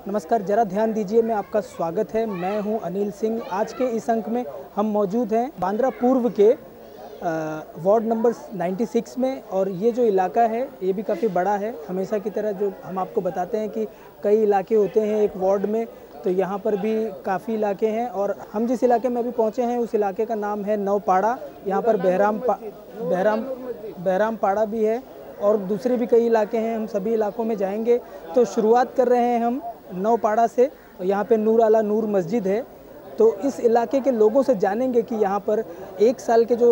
नमस्कार, ज़रा ध्यान दीजिए, मैं आपका स्वागत है। मैं हूं अनिल सिंह। आज के इस अंक में हम मौजूद हैं बांद्रा पूर्व के वार्ड नंबर 96 में, और ये जो इलाका है ये भी काफ़ी बड़ा है। हमेशा की तरह जो हम आपको बताते हैं कि कई इलाके होते हैं एक वार्ड में, तो यहाँ पर भी काफ़ी इलाके हैं। और हम जिस इलाके में अभी पहुँचे हैं उस इलाके का नाम है नौपाड़ा। यहाँ पर बहराम पाड़ा भी है और दूसरे भी कई इलाके हैं। हम सभी इलाकों में जाएंगे। तो शुरुआत कर रहे हैं हम नौपाड़ा से। यहाँ पे नूर आला नूर मस्जिद है, तो इस इलाके के लोगों से जानेंगे कि यहाँ पर 1 साल के जो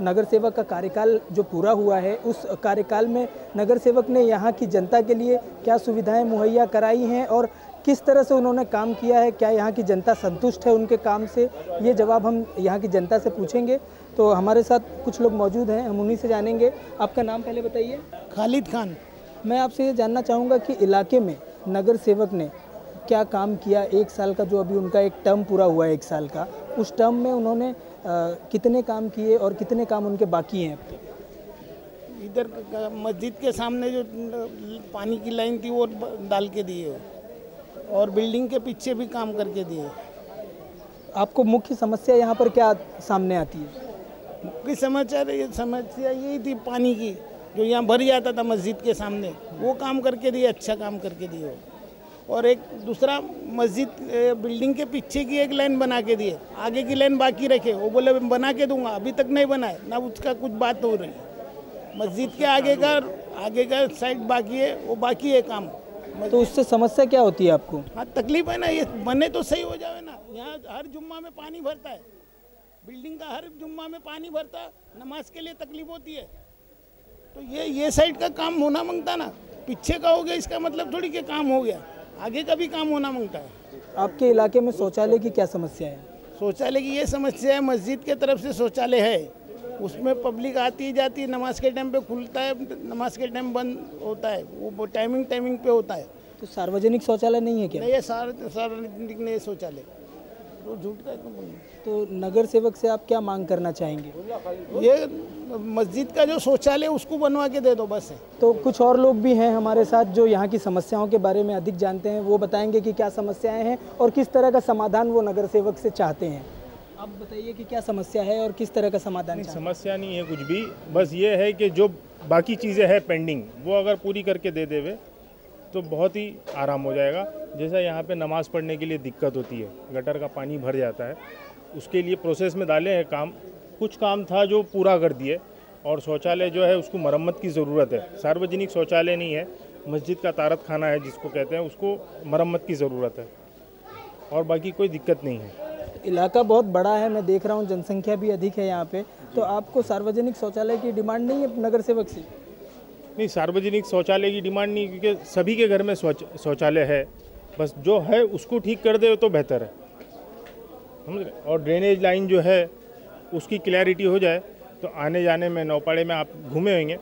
नगर सेवक का कार्यकाल जो पूरा हुआ है, उस कार्यकाल में नगर सेवक ने यहाँ की जनता के लिए क्या सुविधाएं मुहैया कराई हैं और किस तरह से उन्होंने काम किया है। क्या यहाँ की जनता संतुष्ट है उनके काम से? ये जवाब हम यहाँ की जनता से पूछेंगे। तो हमारे साथ कुछ लोग मौजूद हैं, हम उन्हीं से जानेंगे। आपका नाम पहले बताइए। खालिद खान। मैं आपसे ये जानना चाहूँगा कि इलाके में नगर सेवक ने क्या काम किया 1 साल का, जो अभी उनका एक टर्म पूरा हुआ है 1 साल का, उस टर्म में उन्होंने कितने काम किए और कितने काम उनके बाकी हैं? इधर मस्जिद के सामने जो पानी की लाइन थी वो डाल के दिए, और बिल्डिंग के पीछे भी काम करके दिए। आपको मुख्य समस्या यहाँ पर क्या सामने आती है? मुख्य समस्या यही थी, पानी की, जो यहाँ भर जाता था मस्जिद के सामने, वो काम करके दिए, अच्छा काम करके दिए। और एक दूसरा, मस्जिद बिल्डिंग के पीछे की एक लाइन बना के दिए, आगे की लाइन बाकी रखे। वो बोले बना के दूंगा, अभी तक नहीं बनाए ना, उसका कुछ बात हो रही है। मस्जिद के आगे का साइड बाकी है, वो बाकी है काम। तो उससे समस्या क्या होती है आपको? हाँ, तकलीफ है ना, ये बने तो सही हो जाए ना। यहाँ हर जुम्मा में पानी भरता है, बिल्डिंग का हर जुम्मा में पानी भरता है, नमाज के लिए तकलीफ होती है। तो ये साइड का काम होना मांगता ना, पीछे का हो गया इसका मतलब थोड़ी कि काम हो गया, आगे का भी काम होना मांगता है। आपके इलाके में शौचालय की क्या समस्या है? शौचालय की ये समस्या है, मस्जिद के तरफ से शौचालय है, उसमें पब्लिक आती जाती है, नमाज के टाइम पे खुलता है, नमाज के टाइम बंद होता है, वो टाइमिंग पे होता है। तो सार्वजनिक शौचालय नहीं है क्या? नहीं है, सार्वजनिक नहीं है शौचालय, तो झूठ का क्यों बोलूं? तो नगर सेवक से आप क्या मांग करना चाहेंगे? ये मस्जिद का जो शौचालय है उसको बनवा के दे दो, बस है। तो कुछ और लोग भी हैं हमारे साथ जो यहाँ की समस्याओं के बारे में अधिक जानते हैं। वो बताएंगे कि क्या समस्याएं हैं और किस तरह का समाधान वो नगर सेवक से चाहते हैं। आप बताइए कि क्या समस्या है और किस तरह का समाधान? समस्या नहीं है कुछ भी, बस ये है कि जो बाकी चीज़ें हैं पेंडिंग, वो अगर पूरी करके दे देवे तो बहुत ही आराम हो जाएगा। जैसा यहाँ पे नमाज़ पढ़ने के लिए दिक्कत होती है, गटर का पानी भर जाता है, उसके लिए प्रोसेस में डाले हैं काम। कुछ काम था जो पूरा कर दिए, और शौचालय जो है उसको मरम्मत की ज़रूरत है। सार्वजनिक शौचालय नहीं है, मस्जिद का तारत खाना है जिसको कहते हैं, उसको मरम्मत की ज़रूरत है, और बाकी कोई दिक्कत नहीं है। इलाका बहुत बड़ा है, मैं देख रहा हूँ जनसंख्या भी अधिक है यहाँ पे। तो आपको सार्वजनिक शौचालय की डिमांड नहीं है नगर सेवक से? नहीं, सार्वजनिक शौचालय की डिमांड नहीं, क्योंकि सभी के घर में शौचालय है, बस जो है उसको ठीक कर दे तो बेहतर है, समझ रहे। और ड्रेनेज लाइन जो है उसकी क्लैरिटी हो जाए तो आने जाने में, नौपाड़े में आप घूमे होंगे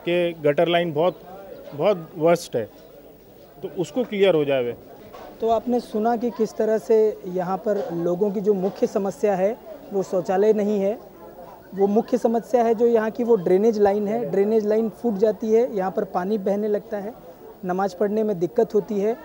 कि गटर लाइन बहुत वर्स्ट है, तो उसको क्लियर हो जाए। तो आपने सुना कि किस तरह से यहाँ पर लोगों की जो मुख्य समस्या है वो शौचालय नहीं है, वो मुख्य समस्या है जो यहाँ की वो ड्रेनेज लाइन है। ड्रेनेज लाइन फूट जाती है, यहाँ पर पानी बहने लगता है, नमाज पढ़ने में दिक्कत होती है।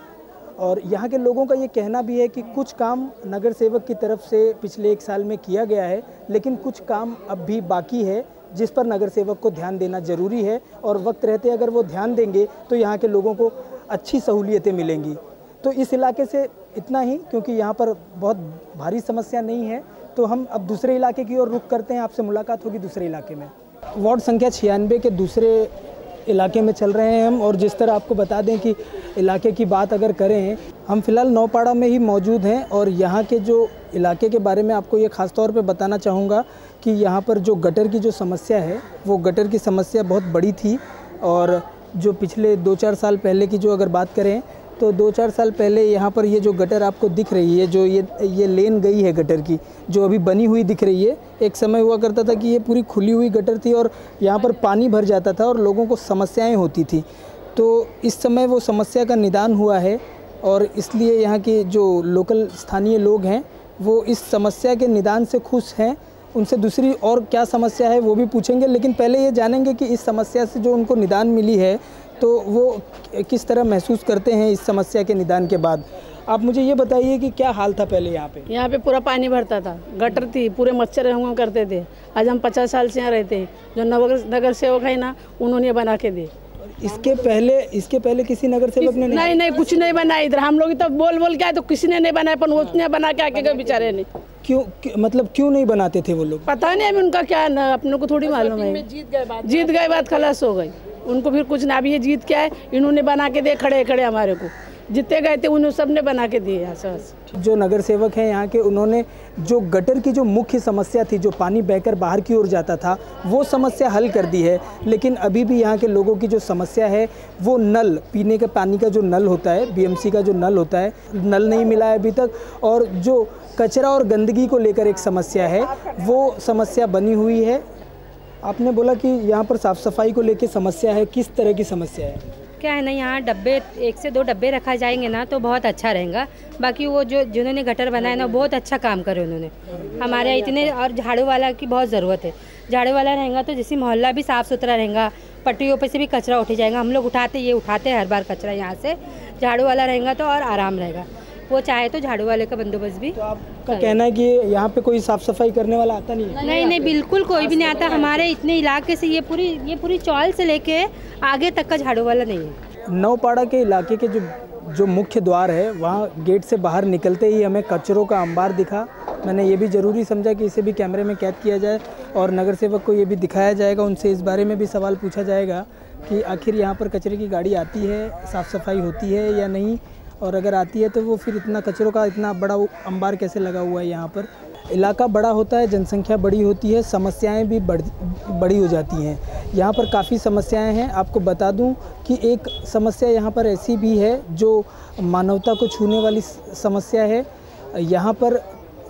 और यहाँ के लोगों का ये कहना भी है कि कुछ काम नगर सेवक की तरफ से पिछले 1 साल में किया गया है, लेकिन कुछ काम अब भी बाकी है जिस पर नगर सेवक को ध्यान देना ज़रूरी है। और वक्त रहते अगर वो ध्यान देंगे तो यहाँ के लोगों को अच्छी सहूलियतें मिलेंगी। तो इस इलाके से इतना ही, क्योंकि यहाँ पर बहुत भारी समस्या नहीं है। तो हम अब दूसरे इलाके की ओर रुख करते हैं, आपसे मुलाकात होगी दूसरे इलाके में। वार्ड संख्या 96 के दूसरे इलाके में चल रहे हैं हम। और जिस तरह आपको बता दें कि इलाके की बात अगर करें, हम फ़िलहाल नौपाड़ा में ही मौजूद हैं। और यहाँ के जो इलाके के बारे में आपको ये ख़ास तौर पे बताना चाहूँगा कि यहाँ पर जो गटर की जो समस्या है, वो गटर की समस्या बहुत बड़ी थी। और जो पिछले 2-4 साल पहले की जो अगर बात करें, तो 2-4 साल पहले यहाँ पर ये जो गटर आपको दिख रही है, जो ये लेन गई है गटर की, जो अभी बनी हुई दिख रही है, एक समय हुआ करता था कि ये पूरी खुली हुई गटर थी और यहाँ पर पानी भर जाता था और लोगों को समस्याएं होती थी। तो इस समय वो समस्या का निदान हुआ है, और इसलिए यहाँ के जो लोकल स्थानीय लोग हैं वो इस समस्या के निदान से खुश हैं। उनसे दूसरी और क्या समस्या है वो भी पूछेंगे, लेकिन पहले ये जानेंगे कि इस समस्या से जो उनको निदान मिली है तो वो किस तरह महसूस करते हैं इस समस्या के निदान के बाद। आप मुझे ये बताइए कि क्या हाल था पहले यहाँ पे? यहाँ पे पूरा पानी भरता था, गटर थी, पूरे मच्छर हुआ करते थे। आज हम 50 साल से यहाँ रहते हैं। जो नगर सेवक है ना, उन्होंने बना के दी। इसके पहले किसी नगर सेवक ने नहीं कुछ नहीं बनाया इधर। हम लोग तो बोल के आए तो किसी ने नहीं बनाया, पर उसने बना के आके गए बेचारे ने। क्यों नहीं बनाते थे वो लोग? पता नहीं, अभी उनका क्या ना, अपने को थोड़ी मालूम है। जीत गए बात खलास हो गई, उनको फिर कुछ ना। अभी ये जीत क्या है, इन्होंने बना के दे खड़े हमारे को। जितने गए थे उन्होंने सबने बना के दिए। जो नगर सेवक हैं यहाँ के, उन्होंने जो गटर की जो मुख्य समस्या थी, जो पानी बहकर बाहर की ओर जाता था, वो समस्या हल कर दी है। लेकिन अभी भी यहाँ के लोगों की जो समस्या है वो नल, पीने के पानी का जो नल होता है, बीएमसी का जो नल होता है, नल नहीं मिला है अभी तक। और जो कचरा और गंदगी को लेकर एक समस्या है, वो समस्या बनी हुई है। आपने बोला कि यहाँ पर साफ़ सफाई को लेकर समस्या है, किस तरह की समस्या है? क्या है ना, यहाँ डब्बे 1 से 2 डब्बे रखा जाएंगे ना तो बहुत अच्छा रहेगा। बाकी वो जिन्होंने गटर बनाया ना, बहुत अच्छा काम करे उन्होंने हमारे यहाँ इतने। और झाड़ू वाला की बहुत ज़रूरत है। झाड़ू वाला रहेगा तो जैसे मोहल्ला भी साफ़ सुथरा रहेगा, पट्टियों पे से भी कचरा उठ जाएगा। हम लोग उठाते हैं हर बार कचरा यहाँ से। झाड़ू वाला रहेगा तो और आराम रहेगा। वो चाहे तो झाड़ू वाले का बंदोबस्त भी। तो आपका कहना है कि यहाँ पे कोई साफ़ सफाई करने वाला आता नहीं है? नहीं, बिल्कुल कोई भी नहीं आता। हमारे इतने इलाके से ये पूरी चौल से लेके आगे तक का झाड़ू वाला नहीं है। नौपाड़ा के इलाके के जो मुख्य द्वार है, वहाँ गेट से बाहर निकलते ही हमें कचरों का अंबार दिखा। मैंने ये भी ज़रूरी समझा कि इसे भी कैमरे में कैद किया जाए और नगर सेवक को ये भी दिखाया जाएगा। उनसे इस बारे में भी सवाल पूछा जाएगा कि आखिर यहाँ पर कचरे की गाड़ी आती है, साफ़ सफाई होती है या नहीं, और अगर आती है तो वो फिर इतना कचरों का इतना बड़ा अंबार कैसे लगा हुआ है यहाँ पर। इलाका बड़ा होता है, जनसंख्या बड़ी होती है, समस्याएं भी बड़ी हो जाती हैं। यहाँ पर काफ़ी समस्याएं हैं। आपको बता दूं कि एक समस्या यहाँ पर ऐसी भी है जो मानवता को छूने वाली समस्या है। यहाँ पर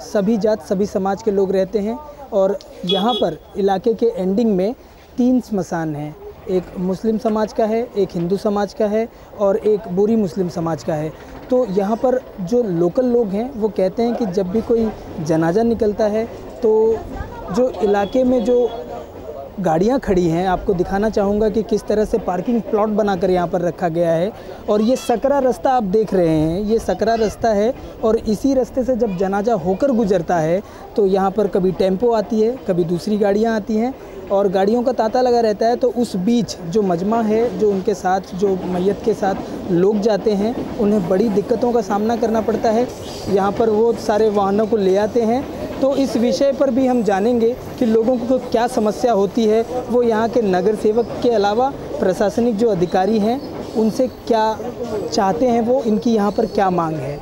सभी जात सभी समाज के लोग रहते हैं और यहाँ पर इलाके के एंडिंग में 3 स्मशान हैं। एक मुस्लिम समाज का है, एक हिंदू समाज का है और एक बोरी मुस्लिम समाज का है। तो यहाँ पर जो लोकल लोग हैं वो कहते हैं कि जब भी कोई जनाजा निकलता है तो जो इलाके में जो गाड़ियाँ खड़ी हैं, आपको दिखाना चाहूँगा कि किस तरह से पार्किंग प्लॉट बनाकर यहाँ पर रखा गया है। और ये सकरा रास्ता आप देख रहे हैं, ये सकरा रास्ता है और इसी रास्ते से जब जनाजा होकर गुजरता है तो यहाँ पर कभी टेम्पो आती है, कभी दूसरी गाड़ियाँ आती हैं और गाड़ियों का तांता लगा रहता है। तो उस बीच जो मजमा है, जो उनके साथ जो मैयत के साथ लोग जाते हैं, उन्हें बड़ी दिक्कतों का सामना करना पड़ता है। यहाँ पर वो सारे वाहनों को ले आते हैं। तो इस विषय पर भी हम जानेंगे कि लोगों को क्या समस्या होती है, वो यहाँ के नगर सेवक के अलावा प्रशासनिक जो अधिकारी हैं उनसे क्या चाहते हैं, वो इनकी यहाँ पर क्या मांग है।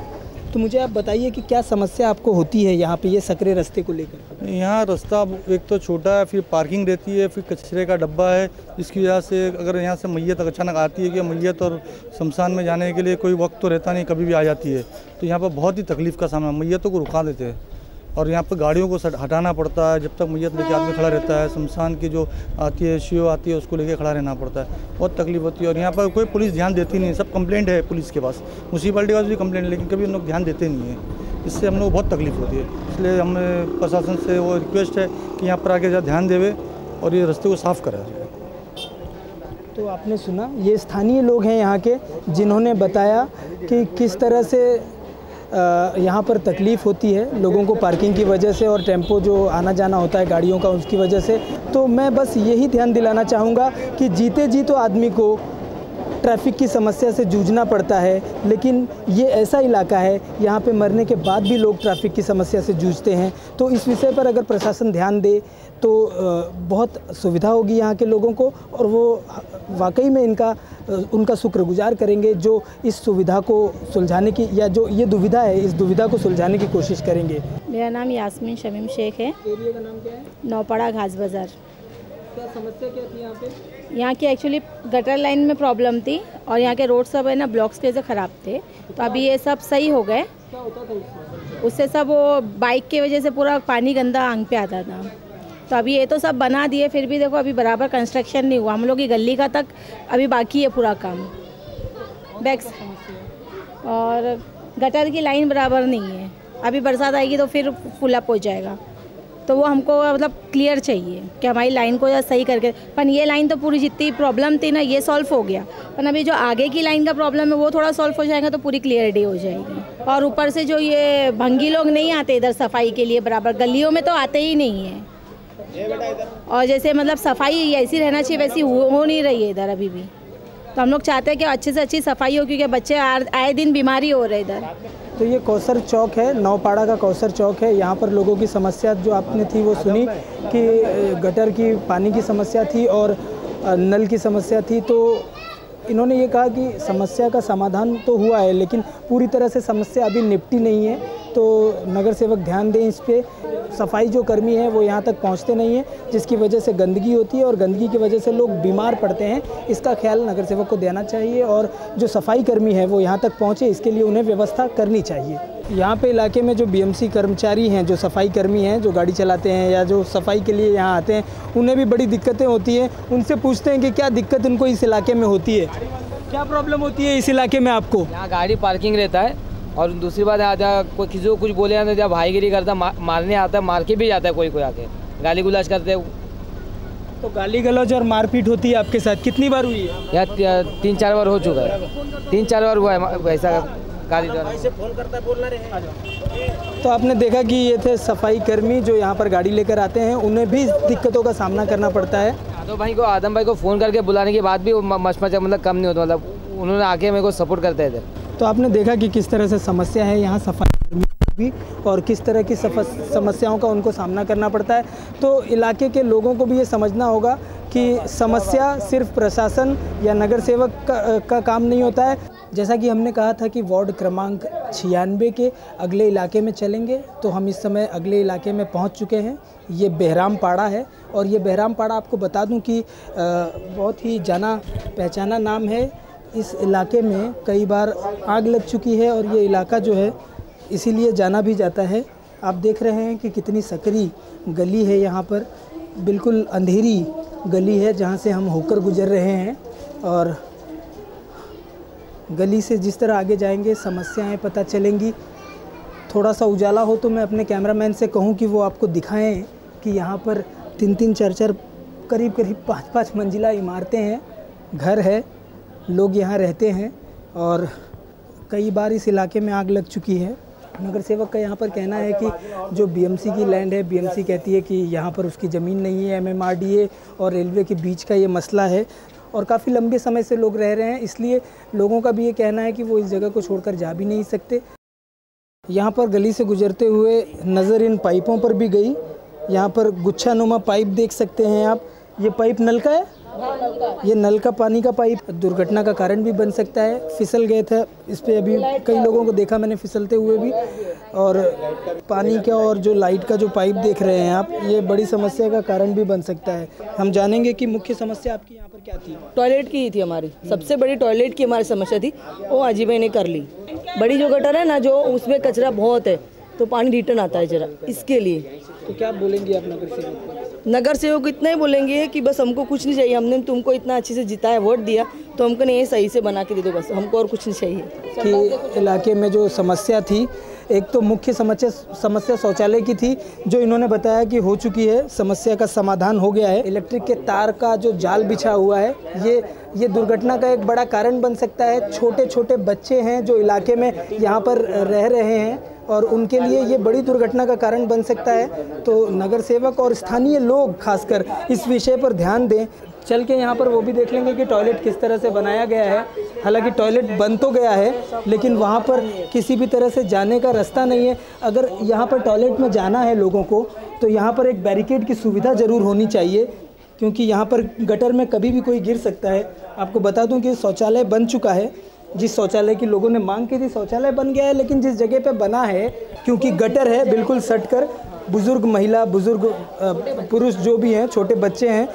तो मुझे आप बताइए कि क्या समस्या आपको होती है यहाँ पे ये सकरे रास्ते को लेकर? यहाँ रास्ता एक तो छोटा है, फिर पार्किंग रहती है, फिर कचरे का डब्बा है। इसकी वजह से अगर यहाँ से मैयत अचानक आती है कि मैयत और शमशान में जाने के लिए कोई वक्त तो रहता नहीं, कभी भी आ जाती है, तो यहाँ पर बहुत ही तकलीफ़ का सामना। मैयतों को रुका देते हैं और यहाँ पर गाड़ियों को हटाना पड़ता है। जब तक मैयत लेके आदमी खड़ा रहता है, शमशान की जो आती है शिव आती है, उसको लेके खड़ा रहना पड़ता है। बहुत तकलीफ होती है और यहाँ पर कोई पुलिस ध्यान देती नहीं। सब कंप्लेंट है पुलिस के पास, म्यूनसिपैलिटी के पास भी कंप्लेंट है, लेकिन कभी उन लोग ध्यान देते नहीं है। इससे हम लोग बहुत तकलीफ होती है। इसलिए हमें प्रशासन से वो रिक्वेस्ट है कि यहाँ पर आके ज़रा ध्यान देवे और ये रास्ते को साफ़ करा जाए। तो आपने सुना, ये स्थानीय लोग हैं यहाँ के, जिन्होंने बताया कि किस तरह से यहाँ पर तकलीफ़ होती है लोगों को पार्किंग की वजह से और टेम्पो जो आना जाना होता है गाड़ियों का, उसकी वजह से। तो मैं बस यही ध्यान दिलाना चाहूँगा कि जीते जी तो आदमी को ट्रैफिक की समस्या से जूझना पड़ता है, लेकिन ये ऐसा इलाका है यहाँ पे मरने के बाद भी लोग ट्रैफिक की समस्या से जूझते हैं। तो इस विषय पर अगर प्रशासन ध्यान दे तो बहुत सुविधा होगी यहाँ के लोगों को और वो वाकई में उनका शुक्रगुजार करेंगे जो इस सुविधा को सुलझाने की, या जो ये दुविधा है, इस दुविधा को सुलझाने की कोशिश करेंगे। मेरा नाम यास्मीन शमीम शेख है। एरिया का नाम क्या है? नौपाड़ा घास बाज़ार। क्या समस्या क्या थी यहाँ पे? यहाँ की एक्चुअली गटर लाइन में प्रॉब्लम थी और यहाँ के रोड सब है ना ब्लॉक्स के वजह से ख़राब थे। तो अभी ये सब सही हो गए। क्या होता था उससे सब वो बाइक की वजह से पूरा पानी गंदा आंग पे आता था। तो अभी ये तो सब बना दिए, फिर भी देखो अभी बराबर कंस्ट्रक्शन नहीं हुआ। हम लोग की गली का तक अभी बाकी है पूरा काम। बैक्स और गटर की लाइन बराबर नहीं है। अभी बरसात आएगी तो फिर फुल अप हो जाएगा। तो वो हमको मतलब क्लियर चाहिए कि हमारी लाइन को या सही करके, पर ये लाइन तो पूरी जितनी प्रॉब्लम थी ना ये सॉल्व हो गया, पर अभी जो आगे की लाइन का प्रॉब्लम है वो थोड़ा सॉल्व हो जाएगा तो पूरी क्लियरिटी हो जाएगी। और ऊपर से जो ये भंगी लोग नहीं आते इधर सफाई के लिए बराबर, गलियों में तो आते ही नहीं है, और जैसे मतलब सफाई ऐसी रहना चाहिए वैसी हो नहीं रही है इधर अभी भी। तो हम लोग चाहते हैं कि अच्छे से अच्छी सफाई हो, क्योंकि बच्चे आए दिन बीमारी हो रहे हैं इधर। तो ये कौसर चौक है, नौपाड़ा का कौसर चौक है। यहाँ पर लोगों की समस्या जो आपने थी वो सुनी कि गटर की पानी की समस्या थी और नल की समस्या थी। तो इन्होंने ये कहा कि समस्या का समाधान तो हुआ है लेकिन पूरी तरह से समस्या अभी निपटी नहीं है, तो नगर सेवक ध्यान दें इस पे। सफाई जो कर्मी है वो यहाँ तक पहुँचते नहीं हैं, जिसकी वजह से गंदगी होती है और गंदगी की वजह से लोग बीमार पड़ते हैं। इसका ख्याल नगर सेवक को देना चाहिए और जो सफाई कर्मी है वो यहाँ तक पहुँचे, इसके लिए उन्हें व्यवस्था करनी चाहिए। यहाँ पे इलाके में जो बीएमसी कर्मचारी हैं, जो सफाई कर्मी हैं, जो गाड़ी चलाते हैं या जो सफाई के लिए यहाँ आते हैं, उन्हें भी बड़ी दिक्कतें होती हैं। उनसे पूछते हैं कि क्या दिक्कत उनको इस इलाके में होती है, क्या प्रॉब्लम होती है इस इलाके में आपको? यहाँ गाड़ी पार्किंग रहता है और दूसरी बात यहाँ कोई किसी को कुछ बोले जाता है, जब भाईगिरी करता मारने आता है, मार के भी जाता है, कोई आके गाली गुलाज करते हैं। तो गाली गलौज और मारपीट होती है आपके साथ, कितनी बार हुई है? यहाँ 3-4 बार हो चुका है, 3-4 बार हुआ है वैसा गाली द्वारा। तो आपने देखा कि ये थे सफाई कर्मी जो यहाँ पर गाड़ी लेकर आते हैं, उन्हें भी दिक्कतों का सामना करना पड़ता है। आदम भाई को फ़ोन करके बुलाने के बाद भी मचमचा मतलब कम नहीं होता, मतलब उन्होंने आके मेरे को सपोर्ट करते हैं इधर। तो आपने देखा कि किस तरह से समस्या है यहाँ सफाई कर्मियों की भी और किस तरह की समस्याओं का उनको सामना करना पड़ता है। तो इलाके के लोगों को भी ये समझना होगा कि समस्या सिर्फ प्रशासन या नगर सेवक का काम नहीं होता है। जैसा कि हमने कहा था कि वार्ड क्रमांक 96 के अगले इलाके में चलेंगे, तो हम इस समय अगले इलाके में पहुंच चुके हैं। ये बहराम पाड़ा है और ये बहराम पाड़ा आपको बता दूं कि बहुत ही जाना पहचाना नाम है। इस इलाके में कई बार आग लग चुकी है और ये इलाका जो है इसीलिए जाना भी जाता है। आप देख रहे हैं कि कितनी सकरी गली है, यहाँ पर बिल्कुल अंधेरी गली है जहाँ से हम होकर गुजर रहे हैं। और गली से जिस तरह आगे जाएंगे समस्याएं पता चलेंगी। थोड़ा सा उजाला हो तो मैं अपने कैमरामैन से कहूं कि वो आपको दिखाएं कि यहाँ पर 3-3, 4-4, करीब 5-5 मंजिला इमारतें हैं, घर है, लोग यहाँ रहते हैं और कई बार इस इलाके में आग लग चुकी है। नगर सेवक का यहाँ पर कहना है कि जो बीएमसी की लैंड है, बीएमसी कहती है कि यहाँ पर उसकी ज़मीन नहीं है, एमएमआरडीए और रेलवे के बीच का ये मसला है और काफ़ी लंबे समय से लोग रह रहे हैं, इसलिए लोगों का भी ये कहना है कि वो इस जगह को छोड़कर जा भी नहीं सकते। यहाँ पर गली से गुजरते हुए नज़र इन पाइपों पर भी गई। यहाँ पर गुच्छानुमा पाइप देख सकते हैं आप। ये पाइप नल का है, ये नल का पानी का पाइप दुर्घटना का कारण भी बन सकता है। फिसल गए थे इस पे, अभी कई लोगों को देखा मैंने फिसलते हुए भी। और पानी का और जो लाइट का जो पाइप देख रहे हैं आप, ये बड़ी समस्या का कारण भी बन सकता है। हम जानेंगे कि मुख्य समस्या आपकी यहाँ पर क्या थी। टॉयलेट की ही थी हमारी, सबसे बड़ी टॉयलेट की हमारी समस्या थी, वो हाजी भाई ने कर ली। बड़ी जो गटर है ना, जो उसमें कचरा बहुत है तो पानी रिटर्न आता है जरा, इसके लिए। तो क्या बोलेंगे आप नगर सेवक को? नगर सेवक इतना ही बोलेंगे कि बस हमको कुछ नहीं चाहिए, हमने तुमको इतना अच्छे से जिताया, वोट दिया, तो हमको नहीं सही से बना के दे दो, बस हमको और कुछ नहीं चाहिए। कि इलाके में जो समस्या थी, एक तो मुख्य समस्या शौचालय की थी, जो इन्होंने बताया कि हो चुकी है, समस्या का समाधान हो गया है। इलेक्ट्रिक के तार का जो जाल बिछा हुआ है, ये दुर्घटना का एक बड़ा कारण बन सकता है। छोटे छोटे बच्चे हैं जो इलाके में यहाँ पर रह रहे हैं और उनके लिए ये बड़ी दुर्घटना का कारण बन सकता है। तो नगर सेवक और स्थानीय लोग खासकर इस विषय पर ध्यान दें। चल के यहाँ पर वो भी देख लेंगे कि टॉयलेट किस तरह से बनाया गया है। हालांकि टॉयलेट बन तो गया है, लेकिन वहाँ पर किसी भी तरह से जाने का रास्ता नहीं है। अगर यहाँ पर टॉयलेट में जाना है लोगों को, तो यहाँ पर एक बैरिकेड की सुविधा ज़रूर होनी चाहिए, क्योंकि यहाँ पर गटर में कभी भी कोई गिर सकता है। आपको बता दूँ कि शौचालय बन चुका है। जिस शौचालय की लोगों ने मांग की थी, शौचालय बन गया है, लेकिन जिस जगह पे बना है, क्योंकि गटर है बिल्कुल सट कर, बुज़ुर्ग महिला, बुज़ुर्ग पुरुष जो भी हैं, छोटे बच्चे हैं,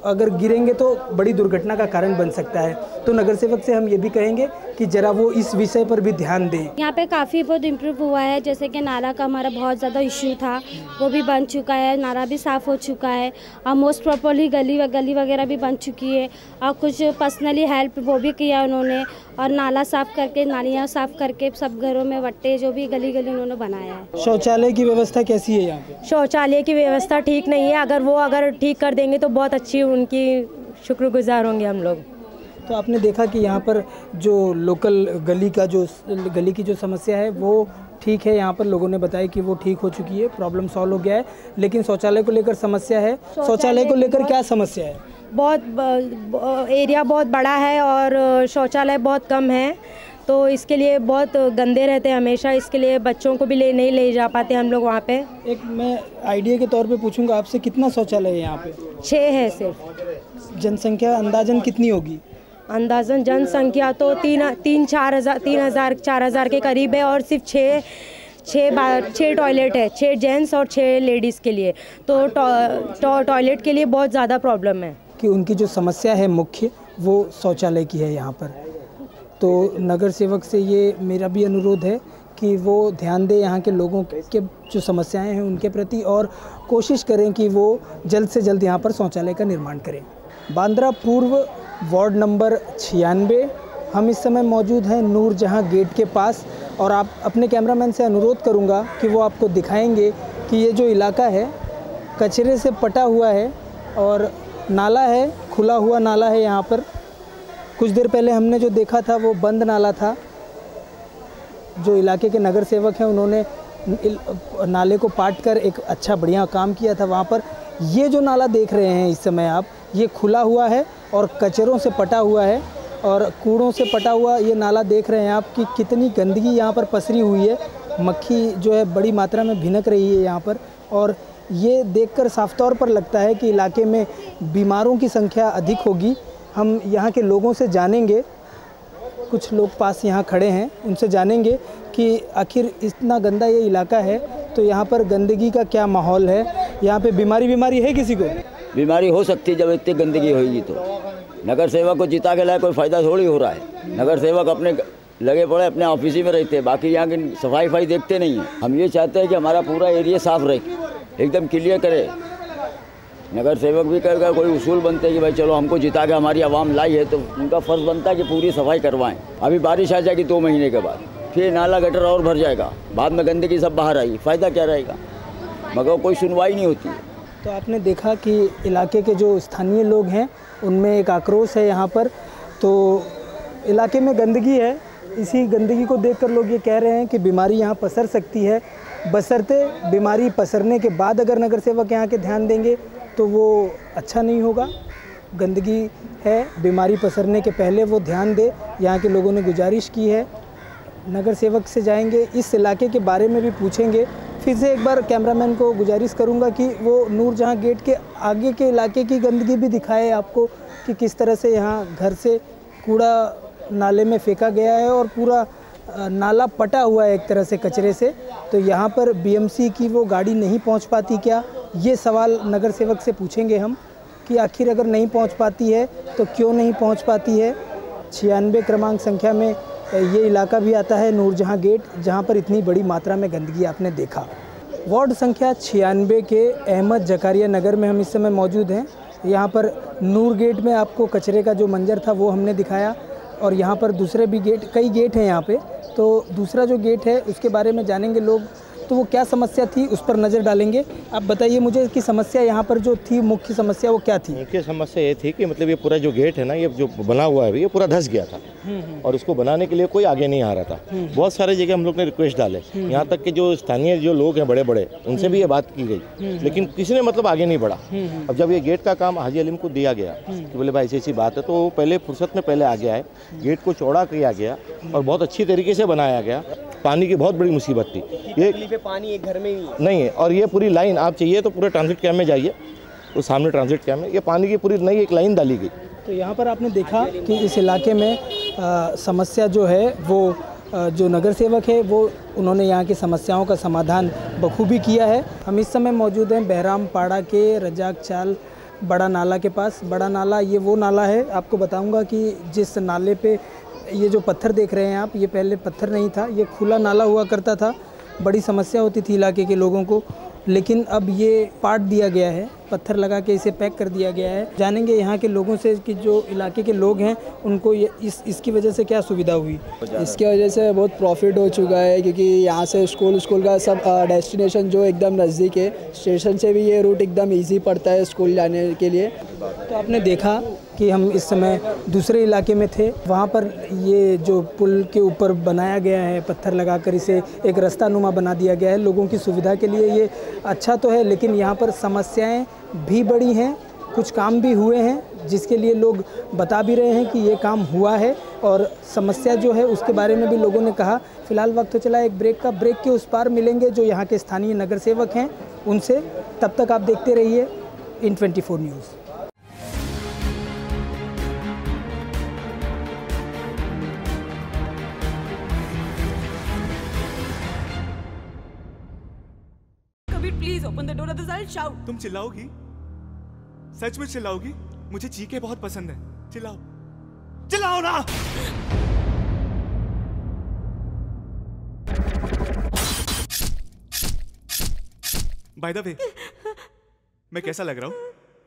अगर गिरेंगे तो बड़ी दुर्घटना का कारण बन सकता है। तो नगर सेवक से हम ये भी कहेंगे कि जरा वो इस विषय पर भी ध्यान दें। यहाँ पे काफ़ी बहुत इम्प्रूव हुआ है, जैसे कि नाला का हमारा बहुत ज़्यादा इश्यू था, वो भी बन चुका है, नाला भी साफ़ हो चुका है और मोस्ट प्रॉपरली गली वगैरह भी बन चुकी है और कुछ पर्सनली हेल्प वो भी किया उन्होंने और नाला साफ़ करके, नालियाँ साफ़ करके सब घरों में वट्टे जो भी गली उन्होंने बनाया है। शौचालय की व्यवस्था कैसी है यहाँ पे? शौचालय की व्यवस्था ठीक नहीं है, अगर ठीक कर देंगे तो बहुत अच्छी, उनकी शुक्रगुजार होंगे हम लोग। तो आपने देखा कि यहाँ पर जो लोकल गली की जो समस्या है वो ठीक है, यहाँ पर लोगों ने बताया कि वो ठीक हो चुकी है, प्रॉब्लम सॉल्व हो गया है, लेकिन शौचालय को लेकर समस्या है। शौचालय को लेकर क्या समस्या है? बहुत एरिया बहुत बड़ा है और शौचालय बहुत कम है, तो इसके लिए बहुत गंदे रहते हैं हमेशा, इसके लिए बच्चों को भी नहीं ले जा पाते हम लोग वहाँ पे। एक मैं आइडिया के तौर पे पूछूंगा आपसे, कितना शौचालय है यहाँ पे? 6 है सिर्फ। जनसंख्या अंदाजन कितनी होगी? अंदाजन जनसंख्या तो 3,000-4,000 के करीब है और सिर्फ 6 टॉयलेट है, 6 जेंट्स और 6 लेडीज़ के लिए, तो टॉयलेट के लिए बहुत ज़्यादा प्रॉब्लम है। कि उनकी जो समस्या है मुख्य वो शौचालय की है यहाँ पर। तो नगर सेवक से ये मेरा भी अनुरोध है कि वो ध्यान दें यहाँ के लोगों के जो समस्याएं हैं उनके प्रति और कोशिश करें कि वो जल्द से जल्द यहाँ पर शौचालय का निर्माण करें। बांद्रा पूर्व वार्ड नंबर 96, हम इस समय मौजूद हैं नूरजहां गेट के पास और आप अपने कैमरामैन से अनुरोध करूंगा कि वो आपको दिखाएंगे कि ये जो इलाका है कचरे से पटा हुआ है और नाला है, खुला हुआ नाला है यहाँ पर। कुछ देर पहले हमने जो देखा था वो बंद नाला था। जो इलाके के नगर सेवक हैं उन्होंने नाले को पाट कर एक अच्छा बढ़िया काम किया था वहाँ पर। ये जो नाला देख रहे हैं इस समय आप, ये खुला हुआ है और कचरों से पटा हुआ है और कूड़ों से पटा हुआ ये नाला देख रहे हैं आप कि कितनी गंदगी यहाँ पर पसरी हुई है। मक्खी जो है बड़ी मात्रा में भिनक रही है यहाँ पर और ये देखकर साफ तौर पर लगता है कि इलाके में बीमारों की संख्या अधिक होगी। हम यहाँ के लोगों से जानेंगे, कुछ लोग पास यहाँ खड़े हैं, उनसे जानेंगे कि आखिर इतना गंदा ये इलाका है तो यहाँ पर गंदगी का क्या माहौल है। यहाँ पे बीमारी है किसी को? बीमारी हो सकती है जब इतनी गंदगी होगी तो। नगर सेवक को जिता के लाए कोई फ़ायदा थोड़ी हो रहा है। नगर सेवक अपने लगे पड़े अपने ऑफिस ही में रहते हैं, बाकी यहाँ की सफाई देखते नहीं हैं। हम ये चाहते हैं कि हमारा पूरा एरिया साफ रहे, एकदम क्लियर करे। नगर सेवक भी करेगा, कोई उसूल बनते हैं कि भाई चलो हमको जिता के हमारी आवाम लाई है तो उनका फ़र्ज़ बनता है कि पूरी सफाई करवाएं। अभी बारिश आ जाएगी 2 महीने के बाद, फिर नाला गटर और भर जाएगा, बाद में गंदगी सब बाहर आएगी, फ़ायदा क्या रहेगा? मगर कोई सुनवाई नहीं होती है। तो आपने देखा कि इलाके के जो स्थानीय लोग हैं उनमें एक आक्रोश है यहाँ पर। तो इलाके में गंदगी है, इसी गंदगी को देखकर लोग ये कह रहे हैं कि बीमारी यहाँ पसर सकती है। बशर्ते बीमारी पसरने के बाद अगर नगर सेवक यहाँ के ध्यान देंगे तो वो अच्छा नहीं होगा। गंदगी है, बीमारी पसरने के पहले वो ध्यान दे, यहाँ के लोगों ने गुजारिश की है। नगर सेवक से जाएंगे, इस इलाके के बारे में भी पूछेंगे। फिर से एक बार कैमरामैन को गुजारिश करूंगा कि वो नूरजहां गेट के आगे के इलाके की गंदगी भी दिखाए आपको कि किस तरह से यहाँ घर से कूड़ा नाले में फेंका गया है और पूरा नाला पटा हुआ है एक तरह से कचरे से। तो यहाँ पर बीएमसी की वो गाड़ी नहीं पहुँच पाती क्या? ये सवाल नगर सेवक से पूछेंगे हम कि आखिर अगर नहीं पहुँच पाती है तो क्यों नहीं पहुँच पाती है। 96 क्रमांक संख्या में ये इलाका भी आता है नूरजहां गेट, जहां पर इतनी बड़ी मात्रा में गंदगी आपने देखा। वार्ड संख्या 96 के अहमद जकारिया नगर में हम इस समय मौजूद हैं। यहाँ पर नूर गेट में आपको कचरे का जो मंजर था वो हमने दिखाया और यहाँ पर दूसरे भी कई गेट हैं यहाँ पे। तो दूसरा जो गेट है उसके बारे में जानेंगे लोग, तो वो क्या समस्या थी उस पर नज़र डालेंगे। आप बताइए मुझे कि समस्या यहाँ पर जो थी, मुख्य समस्या वो क्या थी? मुख्य समस्या ये थी कि मतलब ये पूरा जो गेट है ना, ये जो बना हुआ है ये पूरा धंस गया था और उसको बनाने के लिए कोई आगे नहीं आ रहा था। बहुत सारे जगह हम लोग ने रिक्वेस्ट डाले, यहाँ तक कि जो स्थानीय जो लोग हैं बड़े बड़े उनसे भी ये बात की गई, लेकिन किसी ने मतलब आगे नहीं बढ़ा। अब जब ये गेट का काम हाजी अलीम को दिया गया कि बोले भाई ऐसी बात है, तो पहले फुर्सत में पहले आ गया है, गेट को चौड़ा किया गया और बहुत अच्छी तरीके से बनाया गया। पानी की बहुत बड़ी मुसीबत थी, ये पानी एक घर में ही नहीं है और ये पूरी लाइन आप चाहिए तो पूरे ट्रांजिट कैम्प में जाइए, उस सामने ट्रांजिट कैम्प में ये पानी की पूरी नई एक लाइन डाली गई। तो यहाँ पर आपने देखा कि इस इलाके में समस्या जो है वो जो नगर सेवक है वो उन्होंने यहाँ की समस्याओं का समाधान बखूबी किया है। हम इस समय मौजूद हैं बहराम पाड़ा के रजाक चाल बड़ा नाला के पास। बड़ा नाला ये वो नाला है, आपको बताऊंगा कि जिस नाले पे ये जो पत्थर देख रहे हैं आप, ये पहले पत्थर नहीं था, ये खुला नाला हुआ करता था। बड़ी समस्या होती थी इलाके के लोगों को, लेकिन अब ये पाट दिया गया है, पत्थर लगा के इसे पैक कर दिया गया है। जानेंगे यहाँ के लोगों से कि जो इलाके के लोग हैं उनको ये इसकी वजह से क्या सुविधा हुई। इसकी वजह से बहुत प्रॉफिट हो चुका है, क्योंकि यहाँ से स्कूल का सब डेस्टिनेशन जो एकदम नज़दीक है, स्टेशन से भी ये रूट एकदम इजी पड़ता है स्कूल जाने के लिए। तो आपने देखा कि हम इस समय दूसरे इलाके में थे, वहाँ पर ये जो पुल के ऊपर बनाया गया है, पत्थर लगाकर इसे एक रास्ता नुमा बना दिया गया है लोगों की सुविधा के लिए। ये अच्छा तो है, लेकिन यहाँ पर समस्याएं भी बड़ी हैं, कुछ काम भी हुए हैं जिसके लिए लोग बता भी रहे हैं कि ये काम हुआ है, और समस्या जो है उसके बारे में भी लोगों ने कहा। फिलहाल वक्त हो चला एक ब्रेक का, ब्रेक के उस पार मिलेंगे जो यहाँ के स्थानीय नगर सेवक हैं उनसे। तब तक आप देखते रहिए इन 24 news. Please open the door, others I'll shout. तुम चिल्लाओगी? सच में चिल्लाओगी? मुझे चीखें बहुत पसंद है। चिल्लाओ, चिल्लाओ ना। बाय द वे, मैं कैसा लग रहा हूँ?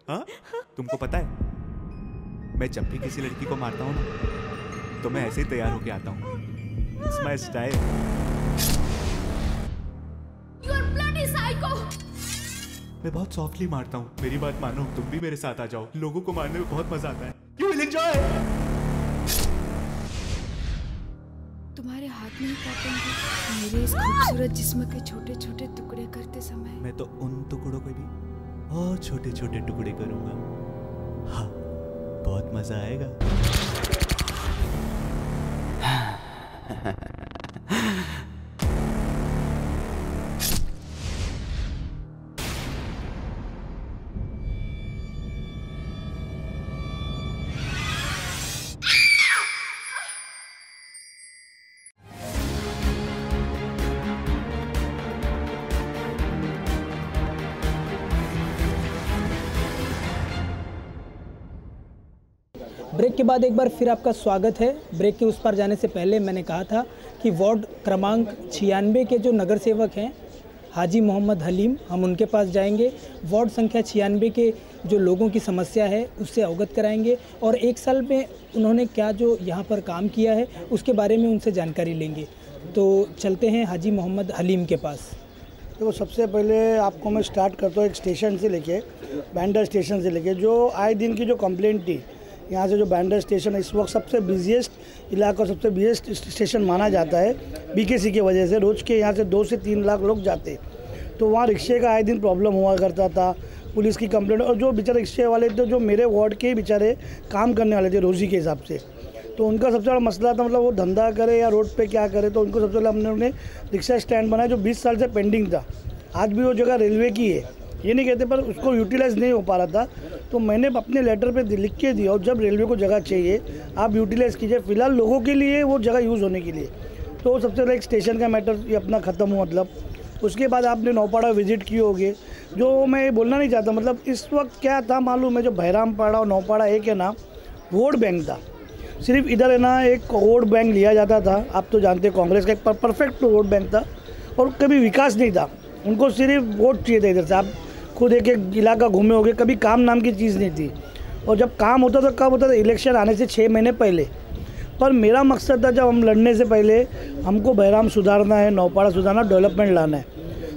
हाँ? तुमको पता है, मैं जब भी किसी लड़की को मारता हूँ ना, तो मैं ऐसे ही तैयार होके आता हूँ। It's my style. मैं बहुत सॉफ्टली मारता हूँ, मेरी बात मानो, तुम भी मेरे साथ आ जाओ। लोगों को मारने में बहुत मजा आता है। You will enjoy. तुम्हारे हाथ नहीं काटेंगे मेरे इस खूबसूरत जिस्म के छोटे छोटे टुकड़े करते समय? मैं तो उन टुकड़ों को भी और छोटे छोटे टुकड़े करूंगा। हाँ, बहुत मजा आएगा। ब्रेक के बाद एक बार फिर आपका स्वागत है। ब्रेक के उस पार जाने से पहले मैंने कहा था कि वार्ड क्रमांक 96 के जो नगर सेवक हैं हाजी मोहम्मद हलीम, हम उनके पास जाएंगे। वार्ड संख्या 96 के जो लोगों की समस्या है उससे अवगत कराएंगे, और एक साल में उन्होंने क्या जो यहाँ पर काम किया है उसके बारे में उनसे जानकारी लेंगे। तो चलते हैं हाजी मोहम्मद हलीम के पास। देखो, सबसे पहले आपको मैं स्टार्ट करता हूँ एक स्टेशन से लेके, बैंडर स्टेशन से लेके। जो आए दिन की जो कंप्लेंट थी, यहाँ से जो बैंडर स्टेशन इस वक्त सबसे बिजीएस्ट इलाका, सबसे बिजीएस्ट स्टेशन माना जाता है बीकेसी की वजह से। रोज़ के यहाँ से 2 से 3 लाख लोग जाते, तो वहाँ रिक्शे का आए दिन प्रॉब्लम हुआ करता था, पुलिस की कंप्लेंट। और जो बेचारे रिक्शे वाले थे, जो मेरे वार्ड के ही बेचारे काम करने वाले थे रोज़ी के हिसाब से, तो उनका सबसे बड़ा मसला था, मतलब वो धंधा करे या रोड पे क्या करे। तो उनको सबसे पहले हमने उन्हें रिक्शा स्टैंड बनाया जो 20 साल से पेंडिंग था। आज भी वो जगह रेलवे की है, ये नहीं कहते, पर उसको यूटिलाइज़ नहीं हो पा रहा था। तो मैंने अपने लेटर पे लिख के दिया, और जब रेलवे को जगह चाहिए आप यूटिलाइज़ कीजिए, फ़िलहाल लोगों के लिए वो जगह यूज़ होने के लिए। तो सबसे पहले एक स्टेशन का मैटर ये अपना ख़त्म हुआ। मतलब उसके बाद आपने नौपाड़ा विज़िट किए होंगे, जो मैं बोलना नहीं चाहता। मतलब इस वक्त क्या था मालूम है, जो बहरामपाड़ा और नौपाड़ा एक है ना, वोट बैंक था। सिर्फ इधर है ना एक वोट बैंक लिया जाता था। आप तो जानते कांग्रेस का एक परफेक्ट वोट बैंक था, और कभी विकास नहीं था। उनको सिर्फ वोट चाहिए था। इधर से आप खुद एक इलाका घूमे होंगे, कभी काम नाम की चीज़ नहीं थी। और जब काम होता तो कब होता था, इलेक्शन आने से 6 महीने पहले। पर मेरा मकसद था, जब हम लड़ने से पहले हमको बहराम सुधारना है, नौपाड़ा सुधारना, डेवलपमेंट लाना है।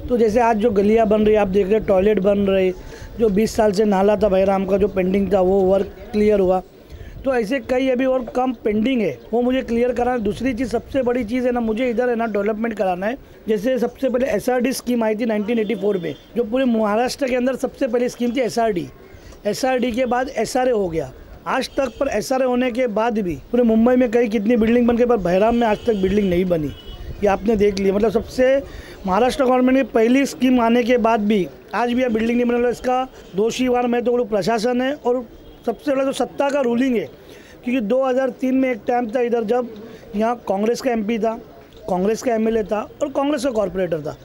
तो जैसे आज जो गलियाँ बन रही है, आप देख रहे, टॉयलेट बन रहे, जो 20 साल से नाला था बहराम का जो पेंडिंग था, वो वर्क क्लियर हुआ। तो ऐसे कई अभी और काम पेंडिंग है, वो मुझे क्लियर कराना है। दूसरी चीज़, सबसे बड़ी चीज़ है ना, मुझे इधर है ना डेवलपमेंट कराना है। जैसे सबसे पहले SRD स्कीम आई थी 1984 में, जो पूरे महाराष्ट्र के अंदर सबसे पहले स्कीम थी SRD के बाद SRA हो गया आज तक। पर SRA होने के बाद भी पूरे मुंबई में कई कितनी बिल्डिंग बन गई, पर बहराम में आज तक बिल्डिंग नहीं बनी। ये आपने देख लिया। मतलब सबसे महाराष्ट्र गवर्नमेंट की पहली स्कीम आने के बाद भी आज भी यह बिल्डिंग नहीं बनी। इसका दोषीवार मैं तो प्रशासन है, और सबसे बड़ा जो सत्ता का रूलिंग है। क्योंकि 2003 में एक टाइम था इधर, जब यहाँ कांग्रेस का MP था, कांग्रेस का MLA था, और कांग्रेस का कॉर्पोरेटर था।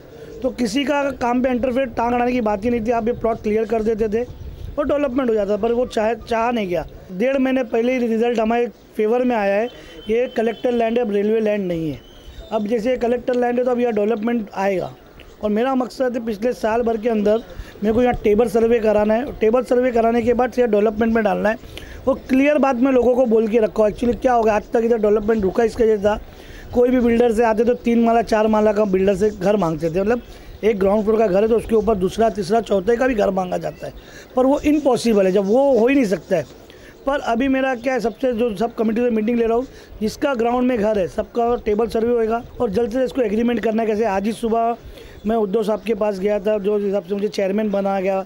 तो किसी का काम पे इंटरफेयर टांग अड़ाने की बात ही नहीं थी। आप ये प्लॉट क्लियर कर देते थे, वो डेवलपमेंट हो जाता, पर वो चाह नहीं गया। 1.5 महीने पहले ही रिजल्ट हमारे फेवर में आया है, ये कलेक्टर लैंड है, अब रेलवे लैंड नहीं है। अब जैसे कलेक्टर लैंड है तो अब यह डेवलपमेंट आएगा, और मेरा मकसद है पिछले साल भर के अंदर मेरे को यहाँ टेबल सर्वे कराना है। टेबल सर्वे कराने के बाद यह डेवलपमेंट में डालना है। वो क्लियर बात मैं लोगों को बोल के रखा हूँ। एक्चुअली क्या होगा, आज तक इधर डेवलपमेंट रुका इसके जैसा। कोई भी बिल्डर से आते तो 3 माला 4 माला का बिल्डर से घर मांगते थे, मतलब एक ग्राउंड फ्लोर का घर है तो उसके ऊपर दूसरा तीसरा चौथे का भी घर मांगा जाता है, पर वो इम्पॉसिबल है, जब वो हो ही नहीं सकता है। पर अभी मेरा क्या है, सबसे जो सब कमेटी से मीटिंग ले रहा हूँ, जिसका ग्राउंड में घर है सबका टेबल सर्वे होएगा और जल्द से इसको एग्रीमेंट करना है। कैसे आज ही सुबह मैं उद्धव साहब के पास गया था, जो हिसाब से मुझे चेयरमैन बना गया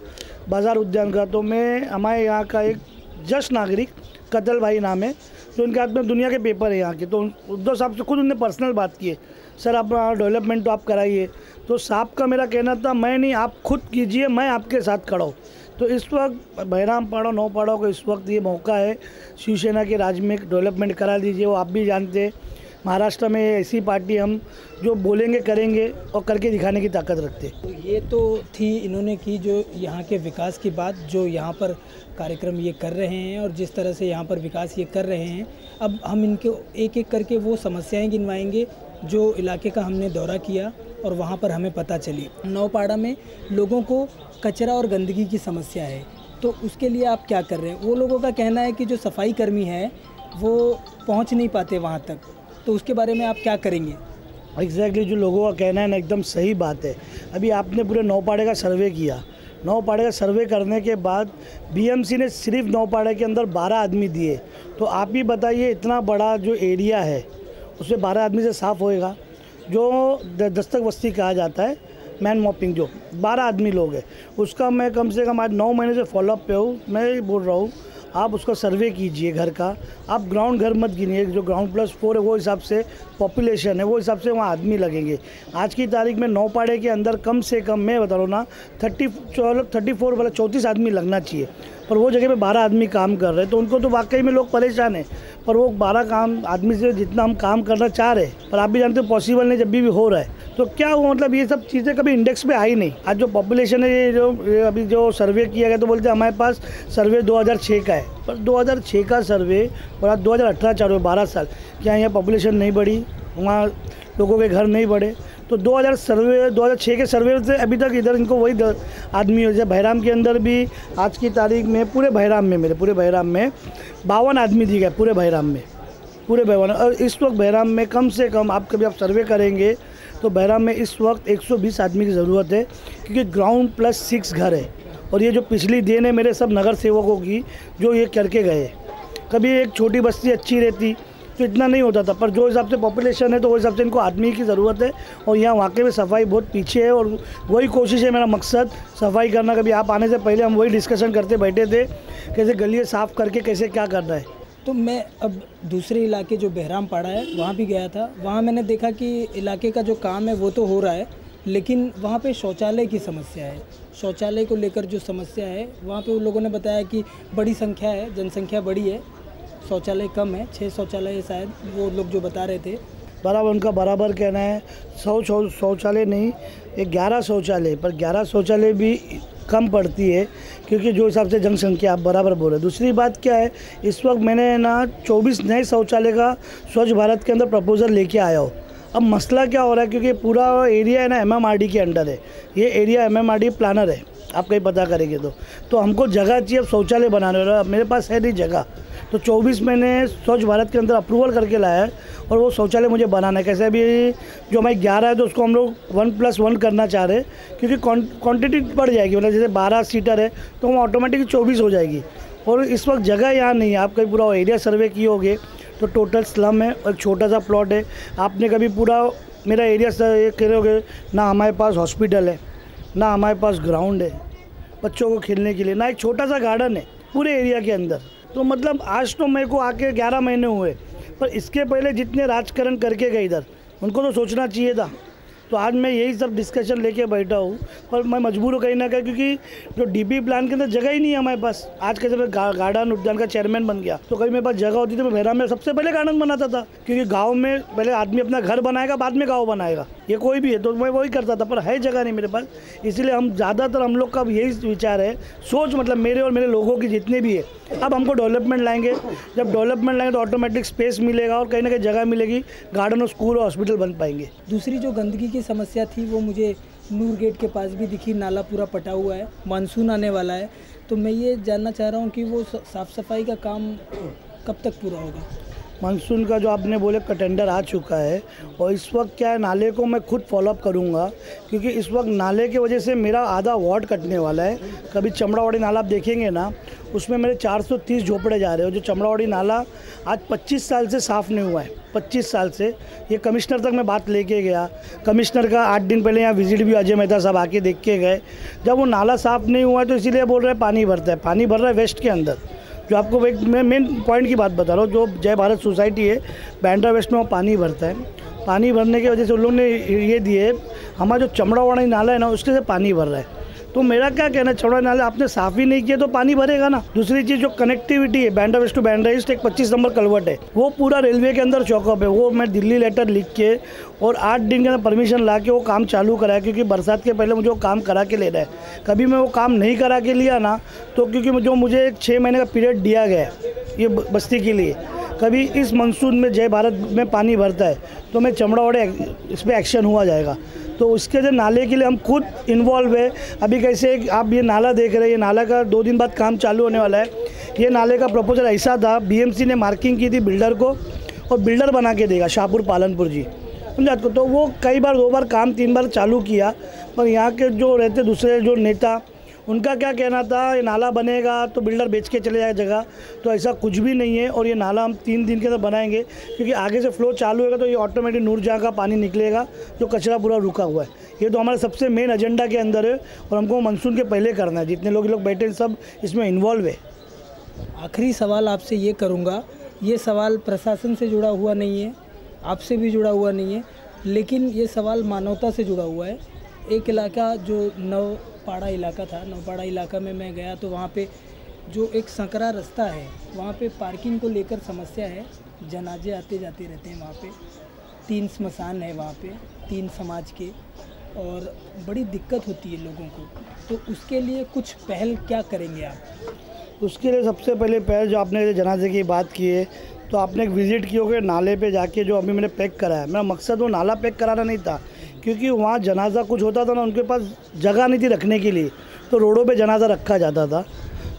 बाज़ार उद्यान का, तो मैं हमारे यहाँ का एक जस्ट नागरिक कतल भाई नाम है, तो उनके हाथ में दुनिया के पेपर है यहाँ के, तो उद्धव साहब से खुद उनने पर्सनल बात की है, सर आप डेवलपमेंट तो आप कराइए। तो साहब का मेरा कहना था, मैं नहीं, आप खुद कीजिए, मैं आपके साथ खड़ा हूँ। तो इस वक्त बहरामपाड़ा नौपाड़ा को इस वक्त ये मौका है, शिवसेना के राज में डेवलपमेंट करा दीजिए। वो आप भी जानते हैं महाराष्ट्र में ऐसी पार्टी हम जो बोलेंगे करेंगे और करके दिखाने की ताकत रखते हैं। तो ये तो थी इन्होंने की जो यहाँ के विकास की बात, जो यहाँ पर कार्यक्रम ये कर रहे हैं और जिस तरह से यहाँ पर विकास ये कर रहे हैं। अब हम इनको एक एक करके वो समस्याएं गिनवाएंगे जो इलाके का हमने दौरा किया और वहाँ पर हमें पता चली। नौपाड़ा में लोगों को कचरा और गंदगी की समस्या है, तो उसके लिए आप क्या कर रहे हैं? वो लोगों का कहना है कि जो सफाई कर्मी है वो पहुँच नहीं पाते वहाँ तक, तो उसके बारे में आप क्या करेंगे? एग्जैक्टली जो लोगों का कहना है ना, एकदम सही बात है। अभी आपने पूरे नौपाड़े का सर्वे किया, नौपाड़े का सर्वे करने के बाद बीएमसी ने सिर्फ नौपाड़े के अंदर 12 आदमी दिए, तो आप ही बताइए इतना बड़ा जो एरिया है उसमें 12 आदमी से साफ़ होएगा? जो दस्तक बस्ती कहा जाता है, मैन मॉपिंग, जो 12 आदमी लोग हैं, उसका मैं कम से कम आज 9 महीने से फॉलोअप पे हूँ। मैं बोल रहा हूँ आप उसका सर्वे कीजिए घर का, आप ग्राउंड घर मत गिनिए, जो ग्राउंड +4 है वो हिसाब से पॉपुलेशन है, वो हिसाब से वहाँ आदमी लगेंगे। आज की तारीख में नौपाड़े के अंदर कम से कम मैं बता रहा हूँ ना 34 वाला 34 आदमी लगना चाहिए, पर वो जगह पे 12 आदमी काम कर रहे हैं, तो उनको तो वाकई में लोग परेशान हैं। पर वो 12 आदमी से जितना हम काम करना चाह रहे हैं, पर आप भी जानते हो पॉसिबल नहीं, जब भी हो रहा है तो क्या हुआ, मतलब ये सब चीज़ें कभी इंडेक्स पे आई नहीं। आज जो पॉपुलेशन है, ये जो अभी जो सर्वे किया गया तो बोलते हैं हमारे पास सर्वे 2006 का है, पर 2006 का सर्वे और आज 2018 चालू है, 12 साल, क्या यहाँ पॉपुलेशन नहीं बढ़ी, वहाँ लोगों के घर नहीं बढ़े? तो 2006 के सर्वे से अभी तक इधर इनको वही आदमी हो जाए। बहराम के अंदर भी आज की तारीख में पूरे बहराम में, मेरे पूरे बहराम में 52 आदमी दिए गए, पूरे बहराम में, पूरे बहराम। और इस वक्त बहराम में कम से कम आप कभी आप सर्वे करेंगे तो बहराम में इस वक्त 120 आदमी की ज़रूरत है, क्योंकि ग्राउंड +6 घर है। और ये जो पिछली देन है मेरे सब नगर सेवकों की, जो ये करके गए। कभी एक छोटी बस्ती अच्छी रहती तो इतना नहीं होता था, पर जो हिसाब से पॉपुलेशन है तो वो हिसाब से इनको आदमी की ज़रूरत है, और यहाँ वाकई में सफाई बहुत पीछे है, और वही कोशिश है, मेरा मकसद सफाई करना। कभी आप आने से पहले हम वही डिस्कशन करते बैठे थे, कैसे गलियाँ साफ़ करके कैसे क्या करना है। तो मैं अब दूसरे इलाके जो बहरामपाड़ा है वहाँ भी गया था, वहाँ मैंने देखा कि इलाके का जो काम है वो तो हो रहा है, लेकिन वहाँ पे शौचालय की समस्या है। शौचालय को लेकर जो समस्या है वहाँ पे उन लोगों ने बताया कि बड़ी संख्या है, जनसंख्या बड़ी है, शौचालय कम है, 6 शौचालय है शायद, वो लोग जो बता रहे थे। बराबर उनका बराबर कहना है, 100 शौचालय नहीं, 11 शौचालय, पर 11 शौचालय भी कम पड़ती है, क्योंकि जो हिसाब से जनसंख्या आप बराबर बोल रहे। दूसरी बात क्या है, इस वक्त मैंने ना 24 नए शौचालय का स्वच्छ भारत के अंदर प्रपोजल लेके आया हूँ। अब मसला क्या हो रहा है, क्योंकि पूरा एरिया है ना MMRD के अंडर है, ये एरिया MMRD प्लानर है, आप कहीं पता करेंगे तो हमको जगह चाहिए अब शौचालय बनाने वाला, मेरे पास है नहीं जगह। तो 24 मैंने स्वच्छ भारत के अंदर अप्रूवल करके लाया है, और वो शौचालय मुझे बनाना है। कैसे अभी जो हमारी 11 है तो उसको हम लोग 1+1 करना चाह रहे हैं, क्योंकि क्वांटिटी बढ़ जाएगी, मतलब जैसे 12 सीटर है तो हम ऑटोमेटिक 24 हो जाएगी। और इस वक्त जगह यहाँ नहीं है। आप कहीं पूरा एरिया सर्वे किए होगे तो टोटल स्लम है, एक छोटा सा प्लॉट है। आपने कभी पूरा मेरा एरिया ये कह रहे होगे, ना हमारे पास हॉस्पिटल है, ना हमारे पास ग्राउंड है बच्चों को खेलने के लिए, ना एक छोटा सा गार्डन है पूरे एरिया के अंदर। तो मतलब आज तो मेरे को आके 11 महीने हुए, पर इसके पहले जितने राजकारण करके गए इधर, उनको तो सोचना चाहिए था तो आज मैं यही सब डिस्कशन लेके बैठा हूँ, पर मैं मजबूर हूँ कहीं ना कहीं, क्योंकि जो डीपी प्लान के अंदर जगह ही नहीं है हमारे पास। आज के जब गार्डन उद्यान का चेयरमैन बन गया तो कहीं मेरे पास जगह होती थी, मैं बहराम में सबसे पहले गार्डन बनाता था, क्योंकि गाँव में पहले आदमी अपना घर बनाएगा बाद में गाँव बनाएगा, ये कोई भी है, तो मैं वही करता था, पर है जगह नहीं मेरे पास। इसलिए हम ज़्यादातर हम लोग का यही विचार है, सोच मतलब मेरे और मेरे लोगों की जितने भी है, अब हमको डेवलपमेंट लाएंगे। जब डेवलपमेंट लाएंगे तो ऑटोमेटिक स्पेस मिलेगा और कहीं ना कहीं जगह मिलेगी, गार्डन और स्कूल और हॉस्पिटल बन पाएंगे। दूसरी जो गंदगी की समस्या थी वो मुझे नूर गेट के पास भी दिखी, नाला पूरा पटा हुआ है, मानसून आने वाला है, तो मैं ये जानना चाह रहा हूँ कि वो साफ़ सफाई का काम कब तक पूरा होगा? मानसून का जो आपने बोले का टेंडर आ चुका है, और इस वक्त क्या है, नाले को मैं खुद फॉलोअप करूंगा, क्योंकि इस वक्त नाले की वजह से मेरा आधा वार्ड कटने वाला है। कभी चमड़ावाड़ी नाला आप देखेंगे ना, उसमें मेरे 430 झोपड़े जा रहे हो। जो चमड़ावाड़ी नाला आज 25 साल से साफ़ नहीं हुआ है, 25 साल से। ये कमिश्नर तक मैं बात लेके गया, कमिश्नर का 8 दिन पहले यहाँ विजिट भी अजय मेहता साहब आके देख के गए। जब वो नाला साफ़ नहीं हुआ है तो इसीलिए बोल रहे हैं पानी भरता है, पानी भर रहा है वेस्ट के अंदर। जो आपको एक मैं मेन पॉइंट की बात बता रहा हूँ, जो जय भारत सोसाइटी है बांद्रा वेस्ट में, वो पानी भरता है। पानी भरने की वजह से उन लोगों ने ये दिए, हमारा जो चमड़ावाड़ी नाला है ना, उसके से पानी भर रहा है। तो मेरा क्या कहना है, चमड़ा नाला आपने साफ़ ही नहीं किया तो पानी भरेगा ना। दूसरी चीज़ जो कनेक्टिविटी है, Bandra west to Bandra east एक 25 नंबर कलवर्ट है, वो पूरा रेलवे के अंदर चौकअप है। वो मैं दिल्ली लेटर लिख के और 8 दिन के अंदर परमिशन ला के वो काम चालू कराया, क्योंकि बरसात के पहले मुझे वो काम करा के लेना है। कभी मैं वो काम नहीं करा के लिया ना, तो क्योंकि जो मुझे एक 6 महीने का पीरियड दिया गया है ये बस्ती के लिए, कभी इस मानसून में जय भारत में पानी भरता है तो मैं चमड़ावाड़ी इस पर एक्शन हुआ जाएगा। तो उसके जो नाले के लिए हम खुद इन्वॉल्व है। अभी कैसे आप ये नाला देख रहे हैं, ये नाला का 2 दिन बाद काम चालू होने वाला है। ये नाले का प्रपोजल ऐसा था, बीएमसी ने मार्किंग की थी बिल्डर को, और बिल्डर बना के देगा शाहपुर पालनपुर जी, समझा आपको। तो वो कई बार 2 बार काम 3 बार चालू किया, पर यहाँ के जो रहते दूसरे जो नेता, उनका क्या कहना था, ये नाला बनेगा तो बिल्डर बेच के चले जाएगा जगह, तो ऐसा कुछ भी नहीं है। और ये नाला हम 3 दिन के अंदर बनाएंगे, क्योंकि आगे से फ्लो चालू होगा तो ये ऑटोमेटिक नूरजहाँ का पानी निकलेगा, जो कचरा पूरा रुका हुआ है। ये तो हमारे सबसे मेन एजेंडा के अंदर है, और हमको मानसून के पहले करना है। जितने लोग बैठे हैं सब इसमें इन्वॉल्व है। आखिरी सवाल आपसे ये करूँगा, ये सवाल प्रशासन से जुड़ा हुआ नहीं है, आपसे भी जुड़ा हुआ नहीं है, लेकिन ये सवाल मानवता से जुड़ा हुआ है। एक इलाका जो नवपाड़ा इलाका था, नवपाड़ा इलाका में मैं गया तो वहाँ पे जो एक संकरा रास्ता है, वहाँ पे पार्किंग को लेकर समस्या है। जनाजे आते जाते रहते हैं वहाँ पे, 3 स्मशान है वहाँ पे, 3 समाज के, और बड़ी दिक्कत होती है लोगों को। तो उसके लिए कुछ पहल क्या करेंगे आप? उसके लिए सबसे पहले पहल, जो आपने जनाजे की बात की है, तो आपने एक विज़िट की होगी नाले पे जाके, जो अभी मैंने पैक कराया। मेरा मकसद वो नाला पैक कराना नहीं था, क्योंकि वहाँ जनाजा कुछ होता था ना, उनके पास जगह नहीं थी रखने के लिए, तो रोडों पे जनाजा रखा जाता था।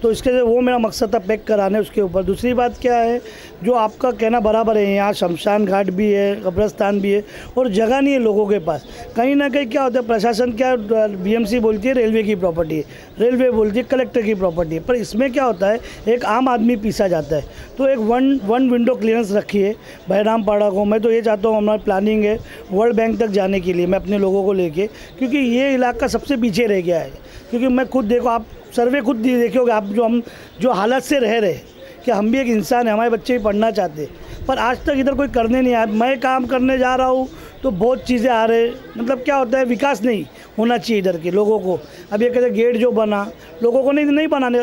तो इसके लिए वो मेरा मकसद था पैक कराने उसके ऊपर। दूसरी बात क्या है, जो आपका कहना बराबर है, यहाँ शमशान घाट भी है, कब्रस्तान भी है, और जगह नहीं है लोगों के पास। कहीं ना कहीं क्या होता है, प्रशासन क्या, बीएमसी बोलती है रेलवे की प्रॉपर्टी है, रेलवे बोलती है कलेक्टर की प्रॉपर्टी है, पर इसमें क्या होता है, एक आम आदमी पीसा जाता है। तो एक वन विंडो क्लियरेंस रखी है बहरामपाड़ा को। मैं तो ये चाहता हूँ, हमारी प्लानिंग है वर्ल्ड बैंक तक जाने के लिए, मैं अपने लोगों को लेके, क्योंकि ये इलाका सबसे पीछे रह गया है। क्योंकि मैं खुद देखो, आप सर्वे खुद देखोगे आप, हम जो हालत से रह रहे कि हम भी एक इंसान है, हमारे बच्चे भी पढ़ना चाहते, पर आज तक इधर कोई करने नहीं आया। मैं काम करने जा रहा हूँ तो बहुत चीज़ें आ रहे, मतलब क्या होता है, विकास नहीं होना चाहिए इधर के लोगों को। अब ये कहते गेट जो बना, लोगों को नहीं बनाने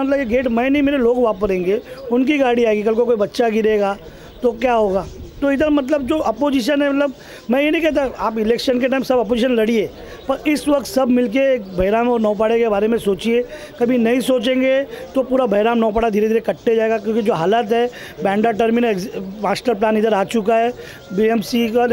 लगे गेट, मैं नहीं, मेरे लोग वापरेंगे, उनकी गाड़ी आएगी, कल को कोई बच्चा गिरेगा तो क्या होगा। तो इधर मतलब जो अपोजिशन है, मतलब मैं ये नहीं कहता आप इलेक्शन के टाइम सब अपोजिशन लड़िए, पर इस वक्त सब मिलके बहराम और नौपाड़े के बारे में सोचिए। कभी नहीं सोचेंगे तो पूरा बहराम नौपाड़ा धीरे धीरे कटते जाएगा, क्योंकि जो हालत है, बांद्रा टर्मिनल मास्टर प्लान इधर आ चुका है, बीएमसी का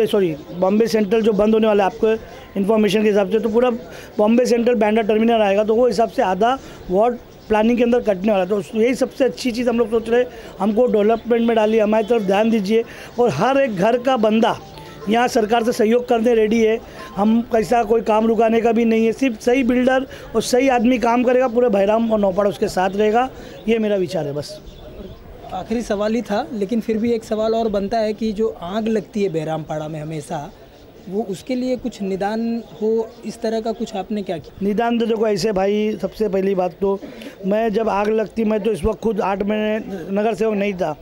बॉम्बे सेंट्रल जो बंद होने वाला है आपको इन्फॉर्मेशन के हिसाब से, तो पूरा बॉम्बे सेंट्रल बांद्रा टर्मिनल आएगा, तो वो हिसाब से आधा वार्ड प्लानिंग के अंदर कटने वाला। तो यही सबसे अच्छी चीज़ हम लोग सोच रहे हैं, हमको डेवलपमेंट में डालिए, हमारी तरफ ध्यान दीजिए, और हर एक घर का बंदा यहाँ सरकार से सहयोग करने रेडी है। हम कैसा कोई काम रुकाने का भी नहीं है, सिर्फ सही बिल्डर और सही आदमी काम करेगा, पूरे बहराम और नौपाड़ा उसके साथ रहेगा, ये मेरा विचार है। बस आखिरी सवाल ही था, लेकिन फिर भी एक सवाल और बनता है कि जो आग लगती है बहरामपाड़ा में हमेशा, वो उसके लिए कुछ निदान हो, इस तरह का कुछ आपने क्या किया? निदान तो देखो ऐसे भाई, सबसे पहली बात तो मैं जब आग लगती, मैं तो इस वक्त खुद 8 महीने नगर सेवक नहीं था,